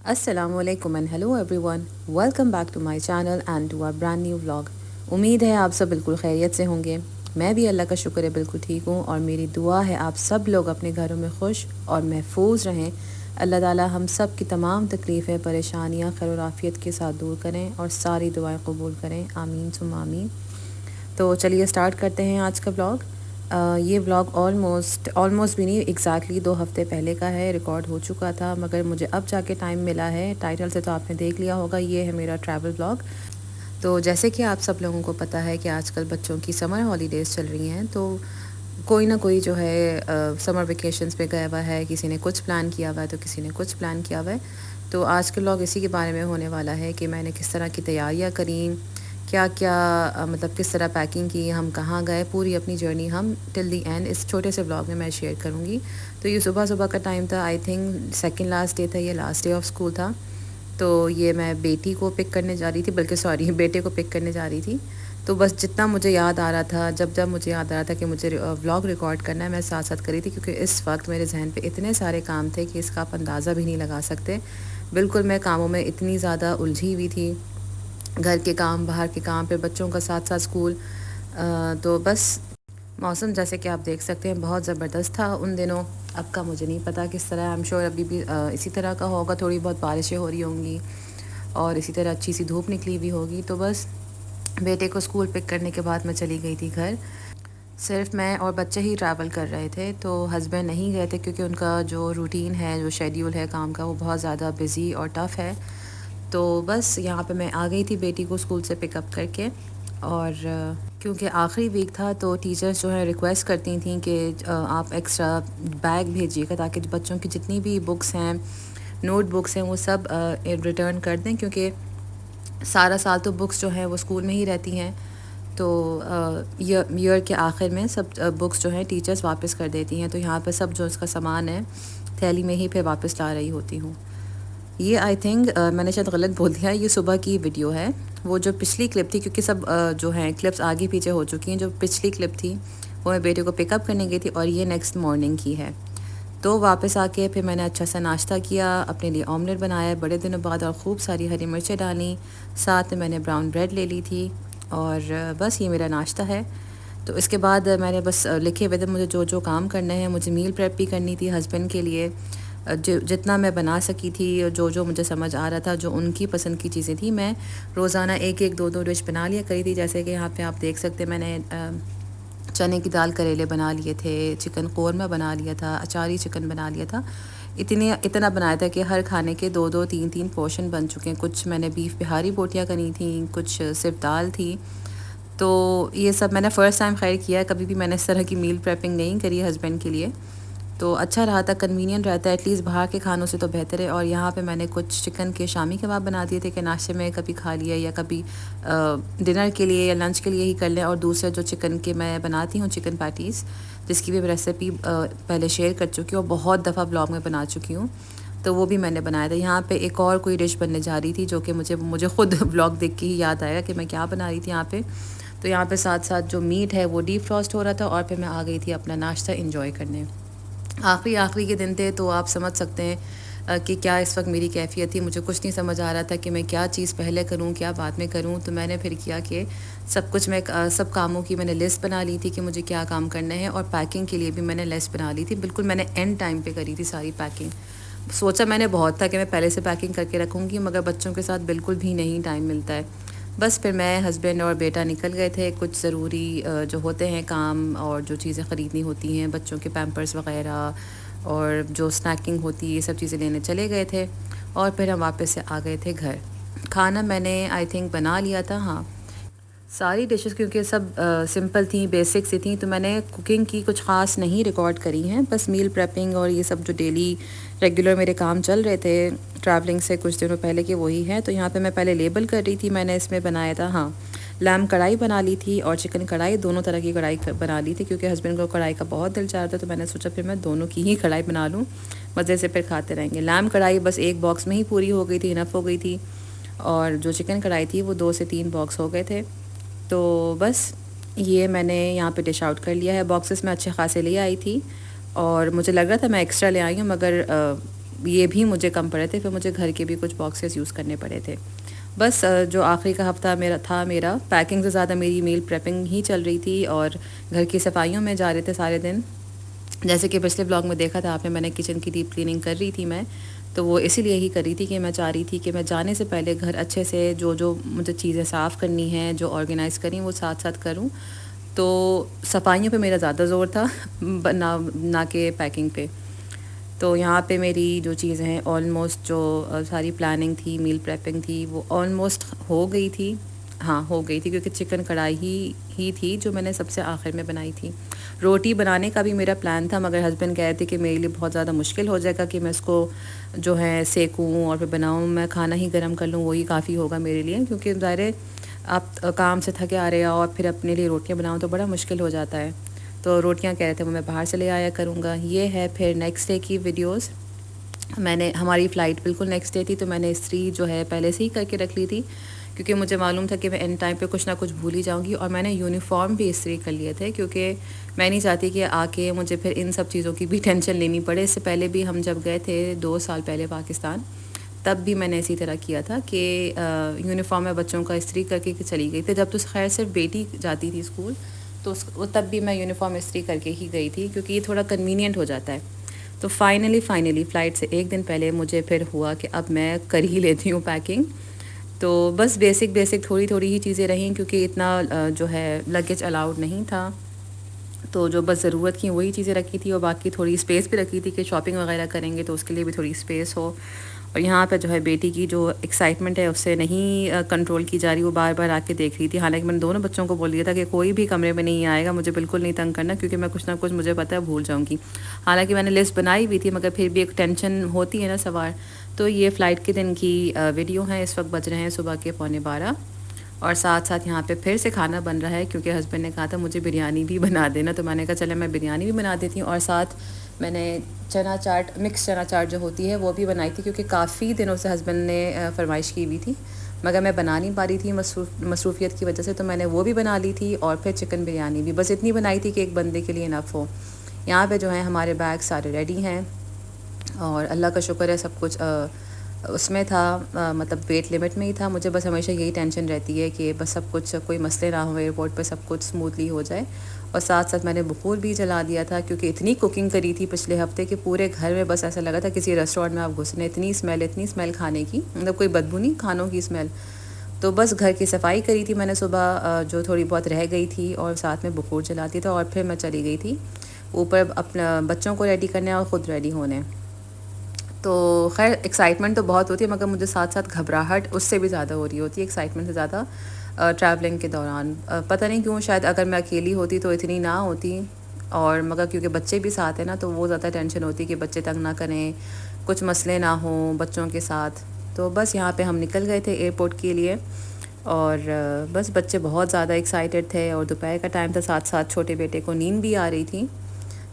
Assalamualaikum and hello everyone. Welcome back to my channel and to our brand new vlog. उम्मीद है आप सब बिल्कुल खैरियत से होंगे। मैं भी अल्लाह का शुक्र है बिल्कुल ठीक हूँ और मेरी दुआ है आप सब लोग अपने घरों में खुश और महफूज रहें। अल्लाह ताला हम सब की तमाम तकलीफ़ें परेशानियाँ खैर और आफ़ियत के साथ दूर करें और सारी दुआएं कबूल करें। आमीन सुम्मा आमीन। तो चलिए स्टार्ट करते हैं आज का ब्लॉग। ये ब्लॉग ऑलमोस्ट भी नहीं एग्जैक्टली 2 हफ्ते पहले का है। रिकॉर्ड हो चुका था मगर मुझे अब जाके टाइम मिला है। टाइटल से तो आपने देख लिया होगा, ये है मेरा ट्रैवल ब्लॉग। तो जैसे कि आप सब लोगों को पता है कि आजकल बच्चों की समर हॉलीडेज़ चल रही हैं, तो कोई ना कोई जो है समर वेकेशंस पे गया हुआ है। किसी ने कुछ प्लान किया हुआ है तो किसी ने कुछ प्लान किया हुआ है। तो आज के ब्लॉग इसी के बारे में होने वाला है कि मैंने किस तरह की तैयारियां करी, क्या क्या मतलब किस तरह पैकिंग की, हम कहाँ गए, पूरी अपनी जर्नी हम टिल दी एंड इस छोटे से ब्लॉग में मैं शेयर करूँगी। तो ये सुबह सुबह का टाइम था, I think second last day था, ये लास्ट डे ऑफ स्कूल था। तो ये मैं बेटी को पिक करने जा रही थी, बल्कि सॉरी बेटे को पिक करने जा रही थी। तो बस जितना मुझे याद आ रहा था, जब जब मुझे याद आ रहा था कि मुझे व्लॉग रिकॉर्ड करना है, मैं साथ साथ करी थी क्योंकि इस वक्त मेरे जहन पे इतने सारे काम थे कि इसका आप अंदाज़ा भी नहीं लगा सकते। बिल्कुल मैं कामों में इतनी ज़्यादा उलझी हुई थी, घर के काम, बाहर के काम, फिर बच्चों का साथ साथ स्कूल। तो बस मौसम जैसे कि आप देख सकते हैं बहुत ज़बरदस्त था उन दिनों। अब का मुझे नहीं पता किस तरह, आई एम श्योर अभी भी इसी तरह का होगा, थोड़ी बहुत बारिशें हो रही होंगी और इसी तरह अच्छी सी धूप निकली हुई होगी। तो बस बेटे को स्कूल पिक करने के बाद मैं चली गई थी घर। सिर्फ मैं और बच्चे ही ट्रैवल कर रहे थे, तो हस्बैंड नहीं गए थे क्योंकि उनका जो रूटीन है, जो शेड्यूल है काम का, वो बहुत ज़्यादा बिज़ी और टफ़ है। तो बस यहाँ पे मैं आ गई थी बेटी को स्कूल से पिकअप करके। और क्योंकि आखिरी वीक था तो टीचर्स जो है रिक्वेस्ट करती थी कि आप एक्स्ट्रा बैग भेजिएगा ताकि बच्चों की जितनी भी बुक्स हैं, नोट बुक्स हैं, वो सब रिटर्न कर दें, क्योंकि सारा साल तो बुक्स जो हैं वो स्कूल में ही रहती हैं। तो ईयर के आखिर में सब बुक्स जो हैं टीचर्स वापस कर देती हैं। तो यहाँ पर सब जो इसका सामान है थैली में ही फिर वापस ला रही होती हूँ। ये आई थिंक मैंने शायद गलत बोल दिया, ये सुबह की वीडियो है। वो जो पिछली क्लिप थी, क्योंकि सब जो हैं क्लिप्स आगे पीछे हो चुकी हैं, जो पिछली क्लिप थी वो मैं बेटे को पिकअप करने गई थी और ये नेक्स्ट मॉर्निंग की है। तो वापस आके फिर मैंने अच्छा सा नाश्ता किया, अपने लिए ऑमलेट बनाया बड़े दिनों बाद और ख़ूब सारी हरी मिर्चें डाली, साथ में मैंने ब्राउन ब्रेड ले ली थी और बस ये मेरा नाश्ता है। तो इसके बाद मैंने बस लिखे हुए थे मुझे जो जो काम करने हैं। मुझे मील प्रेप भी करनी थी हस्बैंड के लिए, जो जितना मैं बना सकी थी, जो जो मुझे समझ आ रहा था, जो उनकी पसंद की चीज़ें थी, मैं रोज़ाना एक एक दो दो डिश बना लिया करी थी। जैसे कि यहाँ पे आप देख सकते हैं, मैंने चने की दाल करेले बना लिए थे, चिकन कौरमा बना लिया था, अचारी चिकन बना लिया था। इतना बनाया था कि हर खाने के दो दो तीन तीन पोर्शन बन चुके हैं। कुछ मैंने बीफ बिहारी बोटियाँ करी थी, कुछ सिर्फ दाल थी। तो ये सब मैंने फ़र्स्ट टाइम खैर किया है, कभी भी मैंने इस तरह की मील प्रेपिंग नहीं करी हस्बैंड के लिए। तो अच्छा रहा था, कन्वीनियंट रहता है, एटलीस्ट बाहर के खानों से तो बेहतर है। और यहाँ पे मैंने कुछ चिकन के शामी कबाब बना दिए थे कि नाश्ते में कभी खा लिया या कभी डिनर के लिए या लंच के लिए ही कर लें। और दूसरे जो चिकन के मैं बनाती हूँ चिकन पैटीज़, जिसकी भी रेसिपी पहले शेयर कर चुकी हूँ और बहुत दफ़ा ब्लॉग में बना चुकी हूँ, तो वो भी मैंने बनाया था। यहाँ पे एक और कोई डिश बनने जा रही थी जो कि मुझे ख़ुद ब्लॉग देख के ही याद आएगा कि मैं क्या बना रही थी यहाँ पे। तो यहाँ पे साथ साथ जो मीट है वो डीप फ्रॉस्ट हो रहा था और फिर मैं आ गई थी अपना नाश्ता इंजॉय करने। आखिरी के दिन थे, तो आप समझ सकते हैं कि क्या इस वक्त मेरी कैफ़ियत थी। मुझे कुछ नहीं समझ आ रहा था कि मैं क्या चीज़ पहले करूं, क्या बाद में करूं। तो मैंने फिर किया कि सब कुछ मैं सब कामों की मैंने लिस्ट बना ली थी कि मुझे क्या काम करना है, और पैकिंग के लिए भी मैंने लिस्ट बना ली थी। बिल्कुल मैंने एंड टाइम पे करी थी सारी पैकिंग। सोचा मैंने बहुत था कि मैं पहले से पैकिंग करके रखूँगी, मगर बच्चों के साथ बिल्कुल भी नहीं टाइम मिलता है। बस फिर मैं, हस्बैंड और बेटा निकल गए थे कुछ ज़रूरी जो होते हैं काम और जो चीज़ें ख़रीदनी होती हैं, बच्चों के पैम्पर्स वग़ैरह और जो स्नैकिंग होती है, ये सब चीज़ें लेने चले गए थे। और फिर हम वापस से आ गए थे घर। खाना मैंने आई थिंक बना लिया था, हाँ, सारी डिशेस, क्योंकि सब सिंपल थी, बेसिक सी थी। तो मैंने कुकिंग की कुछ ख़ास नहीं रिकॉर्ड करी हैं, बस मील प्रेपिंग और ये सब जो डेली रेगुलर मेरे काम चल रहे थे ट्रैवलिंग से कुछ दिनों पहले के, वही है। तो यहाँ पे मैं पहले लेबल कर रही थी, मैंने इसमें बनाया था, हाँ, लैम कढ़ाई बना ली थी और चिकन कढ़ाई, दोनों तरह की कढ़ाई बना ली थी क्योंकि हस्बैंड को कढ़ाई का बहुत दिल चाह रहा था। तो मैंने सोचा फिर मैं दोनों की ही कढ़ाई बना लूँ, मज़े से फिर खाते रहेंगे। लैम कढ़ाई बस एक बॉक्स में ही पूरी हो गई थी, इनफ हो गई थी। और जो चिकन कढ़ाई थी वो 2 से 3 बॉक्स हो गए थे। तो बस ये मैंने यहाँ पे डिश आउट कर लिया है। बॉक्सेस में अच्छे खासे ले आई थी और मुझे लग रहा था मैं एक्स्ट्रा ले आई हूँ, मगर ये भी मुझे कम पड़े थे, फिर मुझे घर के भी कुछ बॉक्सेस यूज़ करने पड़े थे। बस जो आखिरी का हफ़्ता मेरा पैकिंग से ज़्यादा मेरी मील प्रेपिंग ही चल रही थी और घर की सफाइयों में जा रहे थे सारे दिन। जैसे कि पिछले ब्लॉग में देखा था आपने, मैंने किचन की डीप क्लीनिंग कर रही थी मैं, तो वो इसीलिए ही कर रही थी कि मैं चाह रही थी कि मैं जाने से पहले घर अच्छे से जो जो मुझे चीज़ें साफ़ करनी हैं, जो ऑर्गेनाइज़ करनी वो साथ साथ करूँ। तो सफाइयों पे मेरा ज़्यादा ज़ोर था ना कि पैकिंग पे। तो यहाँ पे मेरी जो चीज़ें हैं ऑलमोस्ट जो सारी प्लानिंग थी, मील प्रेपिंग थी, वो ऑलमोस्ट हो गई थी। हाँ, हो गई थी क्योंकि चिकन कढ़ाई ही थी जो मैंने सबसे आखिर में बनाई थी। रोटी बनाने का भी मेरा प्लान था, मगर हस्बैंड कह रहे थे कि मेरे लिए बहुत ज़्यादा मुश्किल हो जाएगा कि मैं इसको जो है सेकूँ और फिर बनाऊँ, मैं खाना ही गर्म कर लूँ वही काफ़ी होगा मेरे लिए, क्योंकि ज़ाहिर है आप काम से थके आ रहे हो और फिर अपने लिए रोटियाँ बनाऊँ तो बड़ा मुश्किल हो जाता है। तो रोटियां कह रहे थे वो मैं बाहर से ले आया करूँगा। ये है फिर नेक्स्ट डे की वीडियोस। मैंने हमारी फ़्लाइट बिल्कुल नेक्स्ट डे थी, तो मैंने इस्त्री जो है पहले से ही करके रख ली थी, क्योंकि मुझे मालूम था कि मैं एंड टाइम पे कुछ ना कुछ भूल ही जाऊँगी। और मैंने यूनिफॉर्म भी इस्त्री कर लिए थे, क्योंकि मैं नहीं चाहती कि आके मुझे फिर इन सब चीज़ों की भी टेंशन लेनी पड़े। इससे पहले भी हम जब गए थे 2 साल पहले पाकिस्तान, तब भी मैंने इसी तरह किया था कि यूनिफॉर्म में बच्चों का इस्त्री करके चली गई थी। जब तो खैर सिर्फ बेटी जाती थी स्कूल, तो तब भी मैं यूनिफॉर्म इस्त्री करके ही गई थी, क्योंकि ये थोड़ा कन्वीनियंट हो जाता है। तो फाइनली फ़्लाइट से एक दिन पहले मुझे फिर हुआ कि अब मैं कर ही लेती हूँ पैकिंग। तो बस बेसिक थोड़ी थोड़ी ही चीज़ें रहीं, क्योंकि इतना जो है लगेज अलाउड नहीं था। तो जो बस ज़रूरत की वही चीज़ें रखी थी और बाकी थोड़ी स्पेस भी रखी थी कि शॉपिंग वगैरह करेंगे तो उसके लिए भी थोड़ी स्पेस हो। और यहाँ पे जो है बेटी की जो एक्साइटमेंट है उससे नहीं कंट्रोल की जा रही, वो बार बार आके देख रही थी। हालांकि मैंने दोनों बच्चों को बोल दिया था कि कोई भी कमरे में नहीं आएगा, मुझे बिल्कुल नहीं तंग करना, क्योंकि मैं कुछ ना कुछ मुझे पता है भूल जाऊँगी। हालांकि मैंने लिस्ट बनाई हुई थी, मगर फिर भी एक टेंशन होती है ना सवार। तो ये फ़्लाइट के दिन की वीडियो है। इस वक्त बज रहे हैं सुबह के 11:15 और साथ साथ यहाँ पे फिर से खाना बन रहा है, क्योंकि हस्बैंड ने कहा था मुझे बिरयानी भी बना देना, तो मैंने कहा चले मैं बिरयानी भी बना देती हूँ। और साथ मैंने चना चाट, मिक्स चना चाट जो होती है वो भी बनाई थी, क्योंकि काफ़ी दिनों से हस्बैंड ने फरमाइश की हुई थी, मगर मैं बना नहीं पा रही थी मसरूफ़ियत की वजह से। तो मैंने वो भी बना ली थी और फिर चिकन बिरयानी भी, बस इतनी बनाई थी कि एक बंदे के लिए इनफ हो। यहाँ पे जो है हमारे बैग सारे रेडी हैं और अल्लाह का शुक्र है सब कुछ उसमें था, मतलब वेट लिमिट में ही था। मुझे बस हमेशा यही टेंशन रहती है कि बस सब कुछ कोई मसले ना हो, एयरपोर्ट पे सब कुछ स्मूथली हो जाए। और साथ साथ मैंने बुखूर भी जला दिया था, क्योंकि इतनी कुकिंग करी थी पिछले हफ्ते कि पूरे घर में बस ऐसा लगा था किसी रेस्टोरेंट में आप घुसने, इतनी स्मेल खाने की, मतलब कोई बदबू नहीं, खानों की स्मेल। तो बस घर की सफाई करी थी मैंने सुबह, जो थोड़ी बहुत रह गई थी, और साथ में बुखूर जलाती था। और फिर मैं चली गई थी ऊपर अपना बच्चों को रेडी करने और ख़ुद रेडी होने। तो खैर एक्साइटमेंट तो बहुत होती है, मगर मुझे साथ साथ घबराहट उससे भी ज़्यादा हो रही होती है, एक्साइटमेंट से ज़्यादा ट्रैवलिंग के दौरान। पता नहीं क्यों, शायद अगर मैं अकेली होती तो इतनी ना होती, और मगर क्योंकि बच्चे भी साथ हैं ना, तो वो ज़्यादा टेंशन होती कि बच्चे तंग ना करें, कुछ मसले ना हों बच्चों के साथ। तो बस यहाँ पे हम निकल गए थे एयरपोर्ट के लिए, और बस बच्चे बहुत ज़्यादा एक्साइटेड थे, और दोपहर का टाइम था, साथ साथ छोटे बेटे को नींद भी आ रही थी।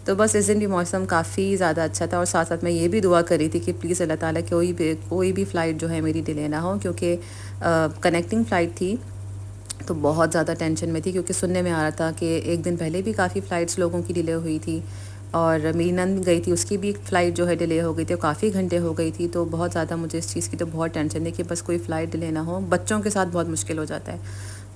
तो बस इस दिन भी मौसम काफ़ी ज़्यादा अच्छा था, और साथ साथ मैं ये भी दुआ कर रही थी कि प्लीज़ अल्लाह ताला कोई भी फ़्लाइट जो है मेरी डिले ना हो, क्योंकि कनेक्टिंग फ़्लाइट थी। तो बहुत ज़्यादा टेंशन में थी, क्योंकि सुनने में आ रहा था कि एक दिन पहले भी काफ़ी फ़्लाइट्स लोगों की डिले हुई थी, और मेरी नंद गई थी, उसकी भी फ़्लाइट जो है डिले हो गई थी, काफ़ी घंटे हो गई थी। तो बहुत ज़्यादा मुझे इस चीज़ की तो बहुत टेंशन है कि बस कोई फ़्लाइट डिले ना हो, बच्चों के साथ बहुत मुश्किल हो जाता है।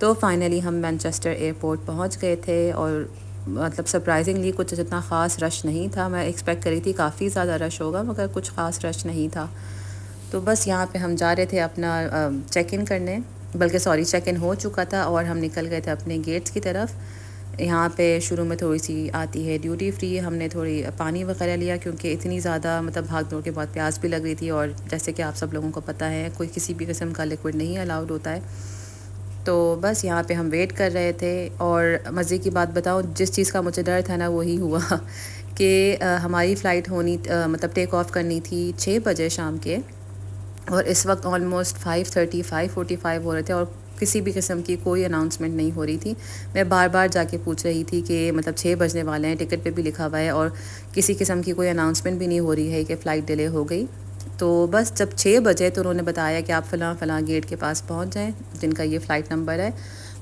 तो फाइनली हम मैनचेस्टर एयरपोर्ट पहुँच गए थे, और मतलब सरप्राइजिंगली कुछ इतना ख़ास रश नहीं था। मैं एक्सपेक्ट करी थी काफ़ी ज़्यादा रश होगा, मगर कुछ ख़ास रश नहीं था। तो बस यहाँ पे हम जा रहे थे अपना चेक इन करने, बल्कि सॉरी चेक इन हो चुका था, और हम निकल गए थे अपने गेट्स की तरफ। यहाँ पे शुरू में थोड़ी सी आती है ड्यूटी फ्री, हमने थोड़ी पानी वगैरह लिया, क्योंकि इतनी ज़्यादा मतलब भाग दौड़ के बाद प्यास भी लग रही थी, और जैसे कि आप सब लोगों को पता है कोई किसी भी किस्म का लिक्विड नहीं अलाउड होता है। तो बस यहाँ पे हम वेट कर रहे थे, और मज़े की बात बताऊँ, जिस चीज़ का मुझे डर था ना वही हुआ कि हमारी फ़्लाइट होनी मतलब टेक ऑफ़ करनी थी 6 बजे शाम के, और इस वक्त ऑलमोस्ट 5:30 5:45 हो रहे थे, और किसी भी किस्म की कोई अनाउंसमेंट नहीं हो रही थी। मैं बार बार जाके पूछ रही थी कि मतलब 6 बजने वाले हैं, टिकट पे भी लिखा हुआ है, और किसी किस्म की कोई अनाउंसमेंट भी नहीं हो रही है कि फ़्लाइट डिले हो गई। तो बस जब 6 बजे तो उन्होंने बताया कि आप फ़लाँ गेट के पास पहुंच जाएं, जिनका ये फ़्लाइट नंबर है।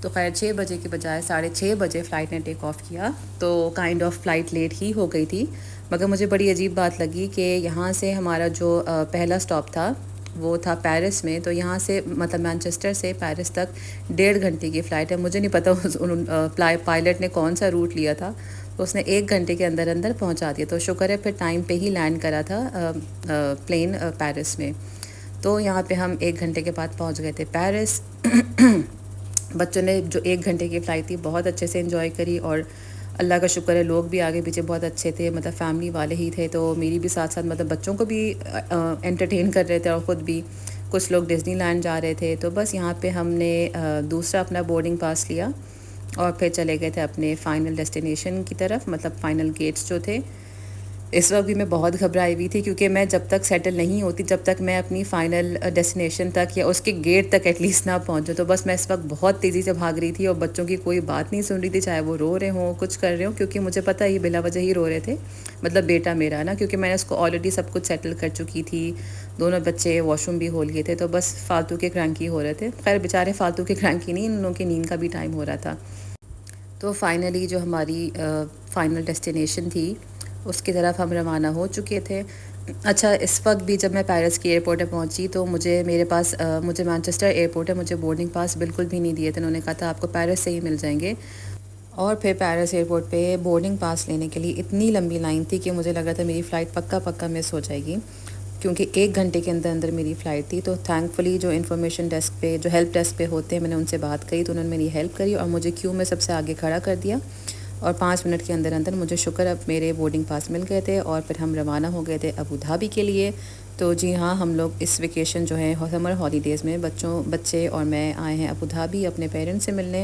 तो खैर 6 बजे के बजाय 6:30 बजे फ़्लाइट ने टेक ऑफ़ किया, तो काइंड ऑफ फ़्लाइट लेट ही हो गई थी, मगर मुझे बड़ी अजीब बात लगी कि यहाँ से हमारा जो पहला स्टॉप था वो था पेरिस में, तो यहाँ से मतलब मैनचेस्टर से पेरिस तक 1.5 घंटे की फ़्लाइट है। मुझे नहीं पता पायलट ने कौन सा रूट लिया था, तो उसने 1 घंटे के अंदर अंदर पहुँचा दिया। तो शुक्र है फिर टाइम पे ही लैंड करा था प्लेन पेरिस में। तो यहाँ पे हम 1 घंटे के बाद पहुँच गए थे पेरिस। बच्चों ने जो 1 घंटे की फ़्लाइट थी बहुत अच्छे से एंजॉय करी, और अल्लाह का शुक्र है लोग भी आगे पीछे बहुत अच्छे थे, मतलब फैमिली वाले ही थे। तो मेरी भी साथ साथ मतलब बच्चों को भी एंटरटेन कर रहे थे, और ख़ुद भी कुछ लोग डिज़नीलैंड जा रहे थे। तो बस यहाँ पे हमने दूसरा अपना बोर्डिंग पास लिया और फिर चले गए थे अपने फ़ाइनल डेस्टिनेशन की तरफ, मतलब फ़ाइनल गेट्स जो थे। इस वक्त भी मैं बहुत घबराई हुई थी, क्योंकि मैं जब तक सेटल नहीं होती, जब तक मैं अपनी फ़ाइनल डेस्टिनेशन तक या उसके गेट तक एटलीस्ट ना पहुंचूं, तो बस मैं इस वक्त बहुत तेज़ी से भाग रही थी और बच्चों की कोई बात नहीं सुन रही थी, चाहे वो रो रहे हों कुछ कर रहे हों, क्योंकि मुझे पता ही बिला वजह ही रो रहे थे। मतलब बेटा मेरा ना, क्योंकि मैंने उसको ऑलरेडी सब कुछ सेटल कर चुकी थी, दोनों बच्चे वॉशरूम भी हो लिए थे, तो बस फालतू के क्रैंकी हो रहे थे। खैर बेचारे फालतू के क्रैंकी नहीं, इन लोगों की नींद का भी टाइम हो रहा था। तो फाइनली जो हमारी फ़ाइनल डेस्टिनेशन थी उसकी तरफ हम रवाना हो चुके थे। अच्छा, इस वक्त भी जब मैं पेरिस की एयरपोर्ट पे पहुंची तो मुझे मैनचेस्टर एयरपोर्ट है, मुझे बोर्डिंग पास बिल्कुल भी नहीं दिए थे। उन्होंने कहा था आपको पेरिस से ही मिल जाएंगे। और फिर पेरिस एयरपोर्ट पे बोर्डिंग पास लेने के लिए इतनी लंबी लाइन थी कि मुझे लगा था मेरी फ़्लाइट पक्का पक्का मिस हो जाएगी, क्योंकि 1 घंटे के अंदर अंदर मेरी फ़्लाइट थी। तो थैंकफुली जो इन्फॉर्मेशन डेस्क पे, जो हेल्प डेस्क पे होते हैं, मैंने उनसे बात करी तो उन्होंने मेरी हेल्प करी और मुझे क्यू में सबसे आगे खड़ा कर दिया, और 5 मिनट के अंदर अंदर मुझे शुक्र अब मेरे बोर्डिंग पास मिल गए थे। और फिर हम रवाना हो गए थे अबू धाबी के लिए। तो जी हाँ, हम लोग इस वेकेशन जो है समर हॉलीडेज़ में बच्चे और मैं आए हैं अबू धाबी अपने पेरेंट्स से मिलने।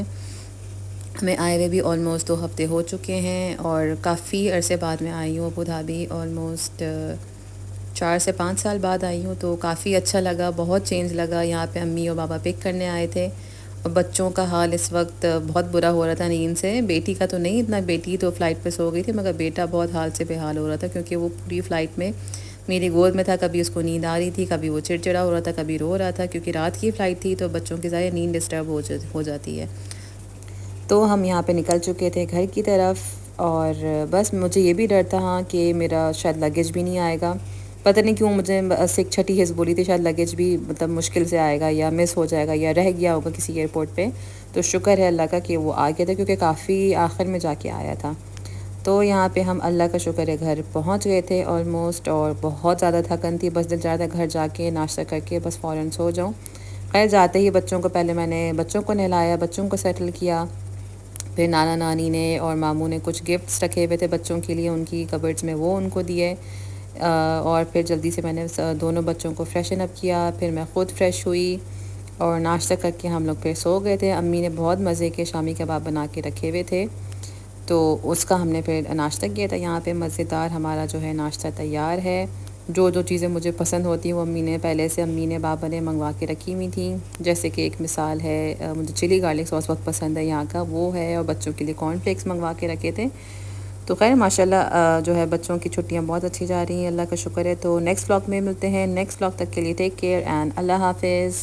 हमें आए हुए भी ऑलमोस्ट 2 हफ़्ते हो चुके हैं, और काफ़ी अरसे बाद में आई हूँ अबू धाबी। ऑलमोस्ट 4 से 5 साल बाद आई हूँ, तो काफ़ी अच्छा लगा, बहुत चेंज लगा। यहाँ पे अम्मी और पापा पिक करने आए थे, और बच्चों का हाल इस वक्त बहुत बुरा हो रहा था नींद से। बेटी का तो नहीं इतना, बेटी तो फ़्लाइट पे सो गई थी, मगर बेटा बहुत हाल से बेहाल हो रहा था, क्योंकि वो पूरी फ़्लाइट में मेरी गोद में था। कभी उसको नींद आ रही थी, कभी वो चिड़चिड़ा हो रहा था, कभी रो रहा था, क्योंकि रात की फ़्लाइट थी तो बच्चों की ज़्यादा नींद डिस्टर्ब हो जाती है। तो हम यहाँ पे निकल चुके थे घर की तरफ, और बस मुझे ये भी डर था हाँ कि मेरा शायद लगेज भी नहीं आएगा। पता नहीं क्यों मुझे बस एक छठी हिस्स बोली थी शायद लगेज भी मतलब मुश्किल से आएगा, या मिस हो जाएगा, या रह गया होगा किसी एयरपोर्ट पे। तो शुक्र है अल्लाह का कि वो आ गया था, क्योंकि काफ़ी आखिर में जाके आया था। तो यहाँ पे हम अल्लाह का शुक्र है घर पहुँच गए थे ऑलमोस्ट, और बहुत ज़्यादा थकन थी, बस दिल चाह रहा था घर जाके नाश्ता करके बस फ़ौरन सो जाऊँ। खैर जाते ही बच्चों को पहले मैंने बच्चों को नहलाया, बच्चों को सेटल किया। फिर नाना नानी ने और मामू ने कुछ गिफ्ट्स रखे हुए थे बच्चों के लिए उनकी कबर्ड्स में, वो उनको दिए। और फिर जल्दी से मैंने दोनों बच्चों को फ्रेशन अप किया, फिर मैं ख़ुद फ़्रेश हुई और नाश्ता करके हम लोग फिर सो गए थे। अम्मी ने बहुत मज़े के शामी कबाब बना के रखे हुए थे, तो उसका हमने फिर नाश्ता किया था। यहाँ पे मज़ेदार हमारा जो है नाश्ता तैयार है। जो जो चीज़ें मुझे पसंद होती हैं वो अम्मी ने बाबा ने मंगवा के रखी हुई थी। जैसे कि एक मिसाल है, मुझे चिली गार्लिक सॉस बहुत पसंद है यहाँ का, वो है, और बच्चों के लिए कॉर्नफ्लेक्स मंगवा के रखे थे। तो खैर माशाल्लाह जो है बच्चों की छुट्टियाँ बहुत अच्छी जा रही हैं, अल्लाह का शुक्र है। तो नेक्स्ट व्लॉग में मिलते हैं। नेक्स्ट व्लॉग तक के लिए टेक केयर एंड अल्लाह हाफिज़।